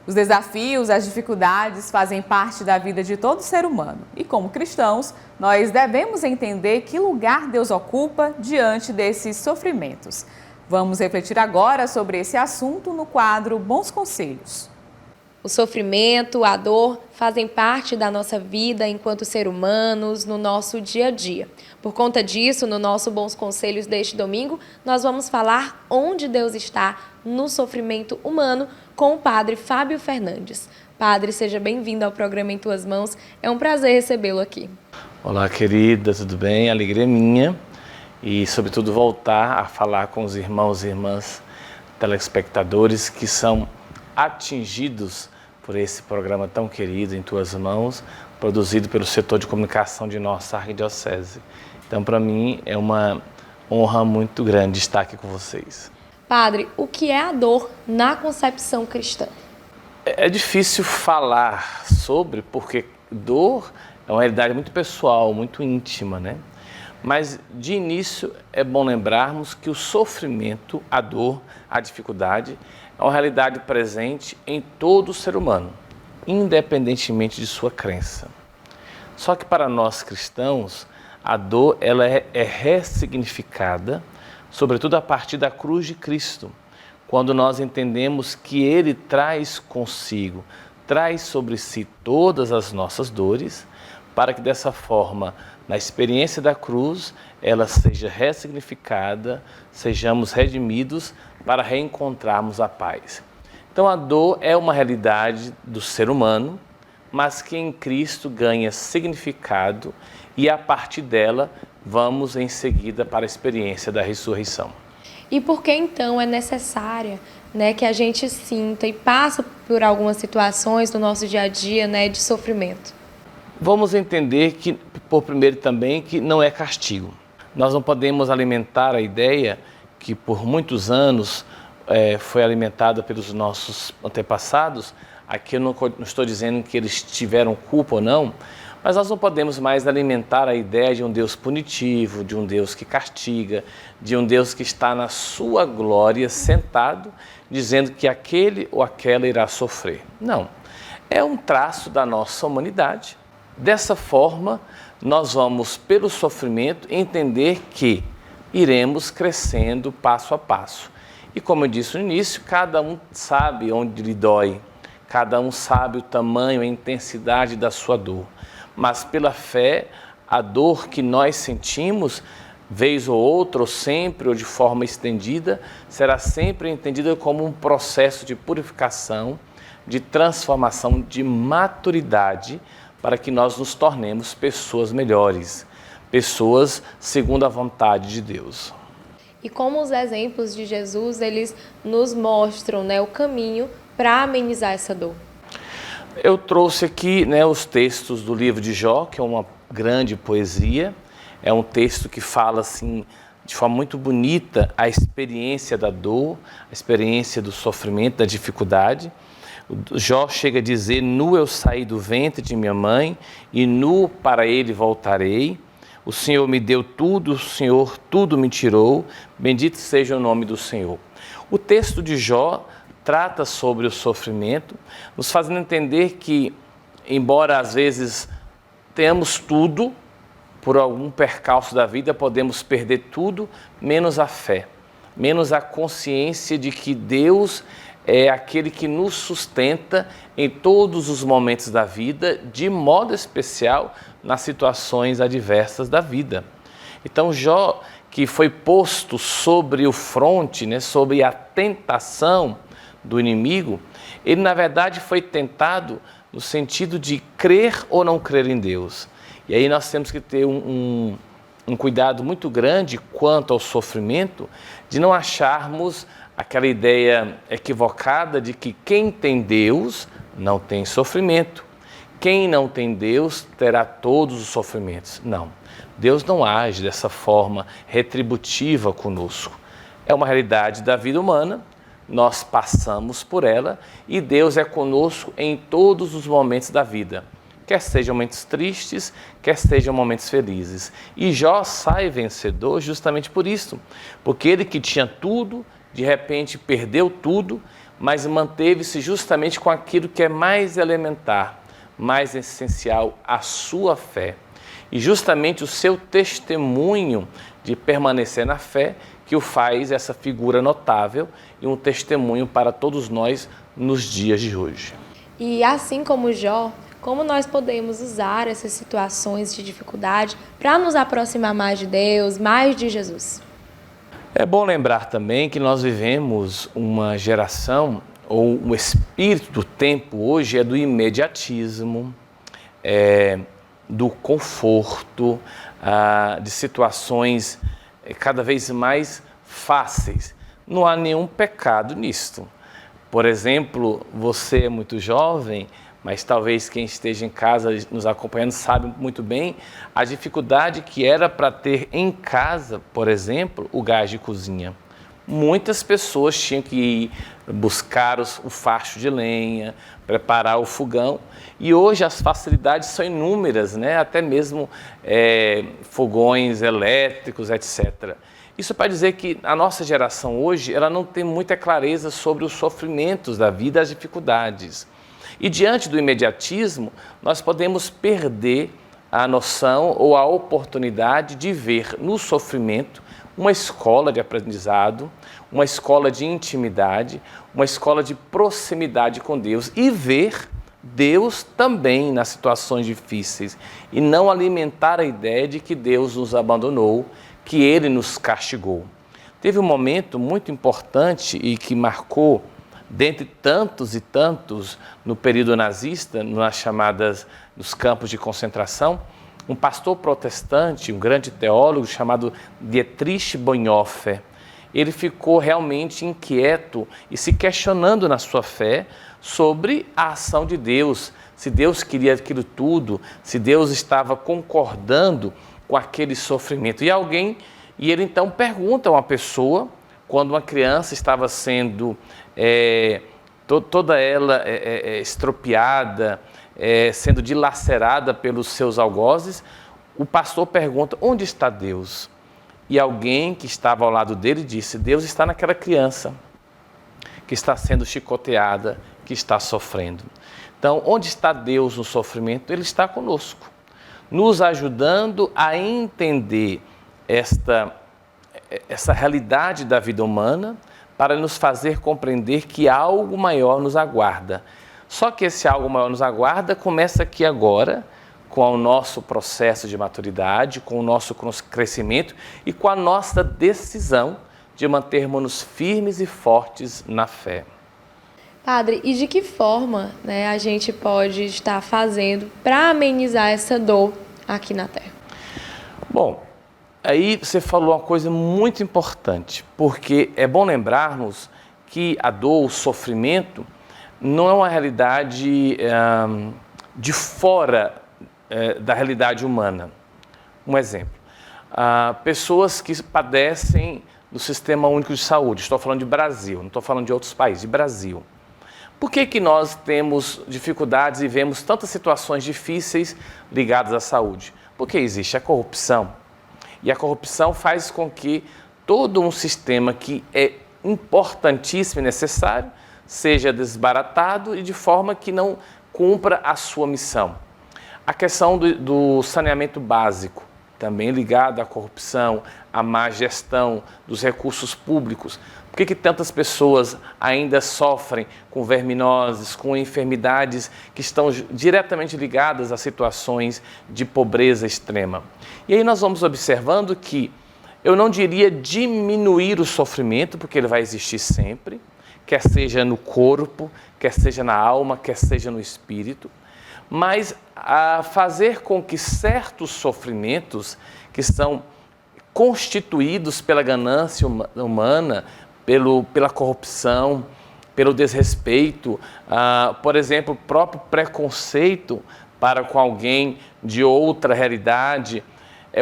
Os desafios, as dificuldades fazem parte da vida de todo ser humano. E como cristãos, nós devemos entender que lugar Deus ocupa diante desses sofrimentos. Vamos refletir agora sobre esse assunto no quadro Bons Conselhos. O sofrimento, a dor fazem parte da nossa vida enquanto seres humanos, no nosso dia a dia. Por conta disso, no nosso Bons Conselhos deste domingo, nós vamos falar onde Deus está no sofrimento humano com o Padre Fábio Fernandes. Padre, seja bem-vindo ao programa Em Tuas Mãos. É um prazer recebê-lo aqui. Olá, querida, tudo bem? Alegria minha e, sobretudo, voltar a falar com os irmãos e irmãs telespectadores que são atingidos por esse programa tão querido Em Tuas Mãos, produzido pelo setor de comunicação de nossa arquidiocese. Então, para mim, é uma honra muito grande estar aqui com vocês. Padre, o que é a dor na concepção cristã? É difícil falar sobre, porque dor é uma realidade muito pessoal, muito íntima, né? Mas, de início, é bom lembrarmos que o sofrimento, a dor, a dificuldade, é uma realidade presente em todo ser humano, independentemente de sua crença. Só que para nós cristãos, a dor ela é ressignificada, sobretudo a partir da cruz de Cristo, quando nós entendemos que Ele traz consigo, traz sobre si todas as nossas dores, para que dessa forma, na experiência da cruz, ela seja ressignificada, sejamos redimidos para reencontrarmos a paz. Então a dor é uma realidade do ser humano, mas que em Cristo ganha significado e a partir dela vamos em seguida para a experiência da ressurreição. E por que então é necessária, que a gente sinta e passa por algumas situações no nosso dia a dia, de sofrimento? Vamos entender que, por primeiro também, que não é castigo. Nós não podemos alimentar a ideia que por muitos anos foi alimentada pelos nossos antepassados. Aqui eu não estou dizendo que eles tiveram culpa ou não, mas nós não podemos mais alimentar a ideia de um Deus punitivo, de um Deus que castiga, de um Deus que está na sua glória sentado, dizendo que aquele ou aquela irá sofrer. Não, é um traço da nossa humanidade. Dessa forma, nós vamos, pelo sofrimento, entender que iremos crescendo passo a passo. E como eu disse no início, cada um sabe onde lhe dói, cada um sabe o tamanho, a intensidade da sua dor. Mas pela fé, a dor que nós sentimos, vez ou outra, ou sempre, ou de forma estendida, será sempre entendida como um processo de purificação, de transformação, de maturidade, para que nós nos tornemos pessoas melhores, pessoas segundo a vontade de Deus. E como os exemplos de Jesus, eles nos mostram o caminho para amenizar essa dor. Eu trouxe aqui os textos do livro de Jó, que é uma grande poesia. É um texto que fala assim, de forma muito bonita a experiência da dor, a experiência do sofrimento, da dificuldade. Jó chega a dizer: nu eu saí do ventre de minha mãe e nu para ele voltarei. O Senhor me deu tudo, o Senhor tudo me tirou, bendito seja o nome do Senhor. O texto de Jó trata sobre o sofrimento, nos fazendo entender que, embora às vezes tenhamos tudo, por algum percalço da vida podemos perder tudo, menos a fé, menos a consciência de que Deus é aquele que nos sustenta em todos os momentos da vida, de modo especial nas situações adversas da vida. Então Jó, que foi posto sobre o fronte, sobre a tentação do inimigo, ele na verdade foi tentado no sentido de crer ou não crer em Deus. E aí nós temos que ter um cuidado muito grande quanto ao sofrimento, de não acharmos aquela ideia equivocada de que quem tem Deus não tem sofrimento. Quem não tem Deus terá todos os sofrimentos. Não, Deus não age dessa forma retributiva conosco. É uma realidade da vida humana, nós passamos por ela e Deus é conosco em todos os momentos da vida. Quer sejam momentos tristes, quer sejam momentos felizes. E Jó sai vencedor justamente por isso, porque ele que tinha tudo, de repente perdeu tudo, mas manteve-se justamente com aquilo que é mais elementar, mais essencial, a sua fé. E justamente o seu testemunho de permanecer na fé que o faz essa figura notável e um testemunho para todos nós nos dias de hoje. E assim como Jó, como nós podemos usar essas situações de dificuldade para nos aproximar mais de Deus, mais de Jesus? É bom lembrar também que nós vivemos uma geração, ou o espírito do tempo hoje é do imediatismo, do conforto, de situações cada vez mais fáceis. Não há nenhum pecado nisto. Por exemplo, você é muito jovem, mas talvez quem esteja em casa nos acompanhando sabe muito bem a dificuldade que era para ter em casa, por exemplo, o gás de cozinha. Muitas pessoas tinham que ir buscar o facho de lenha, preparar o fogão, e hoje as facilidades são inúmeras, né? Até mesmo fogões elétricos, etc. Isso para dizer que a nossa geração hoje ela não tem muita clareza sobre os sofrimentos da vida, as dificuldades. E diante do imediatismo, nós podemos perder a noção ou a oportunidade de ver no sofrimento uma escola de aprendizado, uma escola de intimidade, uma escola de proximidade com Deus e ver Deus também nas situações difíceis e não alimentar a ideia de que Deus nos abandonou, que Ele nos castigou. Teve um momento muito importante e que marcou, dentre tantos e tantos, no período nazista, nos campos de concentração, um pastor protestante, um grande teólogo chamado Dietrich Bonhoeffer. Ele ficou realmente inquieto e se questionando na sua fé sobre a ação de Deus, se Deus queria aquilo tudo, se Deus estava concordando com aquele sofrimento. E ele então pergunta a uma pessoa, quando uma criança estava sendo toda ela estropiada, sendo dilacerada pelos seus algozes, o pastor pergunta: onde está Deus? E alguém que estava ao lado dele disse: Deus está naquela criança que está sendo chicoteada, que está sofrendo. Então, onde está Deus no sofrimento? Ele está conosco, nos ajudando a entender essa realidade da vida humana, para nos fazer compreender que algo maior nos aguarda. Só que esse algo maior nos aguarda começa aqui agora, com o nosso processo de maturidade, com o nosso crescimento e com a nossa decisão de mantermos-nos firmes e fortes na fé. Padre, e de que forma, a gente pode estar fazendo para amenizar essa dor aqui na Terra? Bom, aí você falou uma coisa muito importante, porque é bom lembrarmos que a dor, o sofrimento, não é uma realidade de fora da realidade humana. Um exemplo, pessoas que padecem do Sistema Único de Saúde, estou falando de Brasil, não estou falando de outros países, de Brasil. Por que nós temos dificuldades e vemos tantas situações difíceis ligadas à saúde? Porque existe a corrupção. E a corrupção faz com que todo um sistema que é importantíssimo e necessário seja desbaratado e de forma que não cumpra a sua missão. A questão do saneamento básico, também ligada à corrupção, à má gestão dos recursos públicos. Por que tantas pessoas ainda sofrem com verminoses, com enfermidades que estão diretamente ligadas a situações de pobreza extrema? E aí nós vamos observando que eu não diria diminuir o sofrimento, porque ele vai existir sempre, quer seja no corpo, quer seja na alma, quer seja no espírito, mas a fazer com que certos sofrimentos que são constituídos pela ganância humana, pela corrupção, pelo desrespeito, por exemplo, o próprio preconceito para com alguém de outra realidade,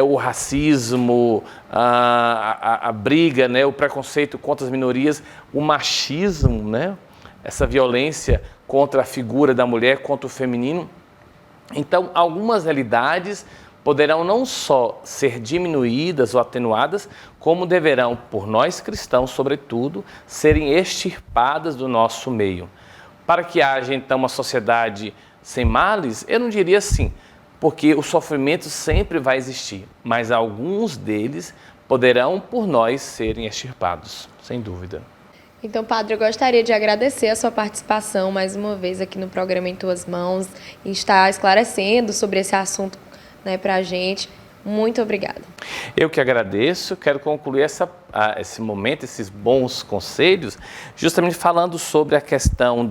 o racismo, a briga, o preconceito contra as minorias, o machismo, essa violência contra a figura da mulher, contra o feminino. Então, algumas realidades poderão não só ser diminuídas ou atenuadas, como deverão, por nós cristãos, sobretudo, serem extirpadas do nosso meio. Para que haja, então, uma sociedade sem males, eu não diria assim, porque o sofrimento sempre vai existir, mas alguns deles poderão, por nós, serem extirpados, sem dúvida. Então, Padre, eu gostaria de agradecer a sua participação mais uma vez aqui no programa Em Tuas Mãos e estar esclarecendo sobre esse assunto, né, para a gente. Muito obrigada. Eu que agradeço, quero concluir esse momento, esses bons conselhos, justamente falando sobre a questão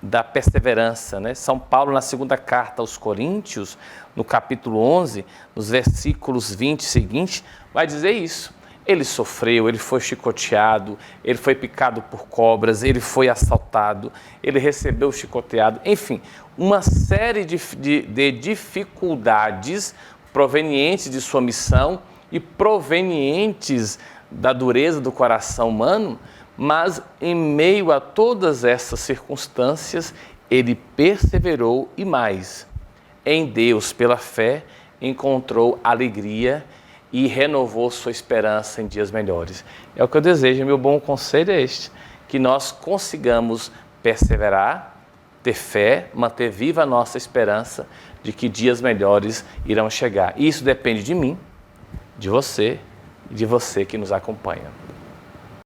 da perseverança, né? São Paulo, na segunda carta aos Coríntios, no capítulo 11, nos versículos 20 seguintes, vai dizer isso. Ele sofreu, ele foi chicoteado, ele foi picado por cobras, ele foi assaltado, ele recebeu chicoteado, enfim, uma série de dificuldades provenientes de sua missão e provenientes da dureza do coração humano, mas em meio a todas essas circunstâncias, ele perseverou e mais, em Deus, pela fé, encontrou alegria e renovou sua esperança em dias melhores. É o que eu desejo, meu bom conselho é este, que nós consigamos perseverar, ter fé, manter viva a nossa esperança de que dias melhores irão chegar. E isso depende de mim, de você e de você que nos acompanha.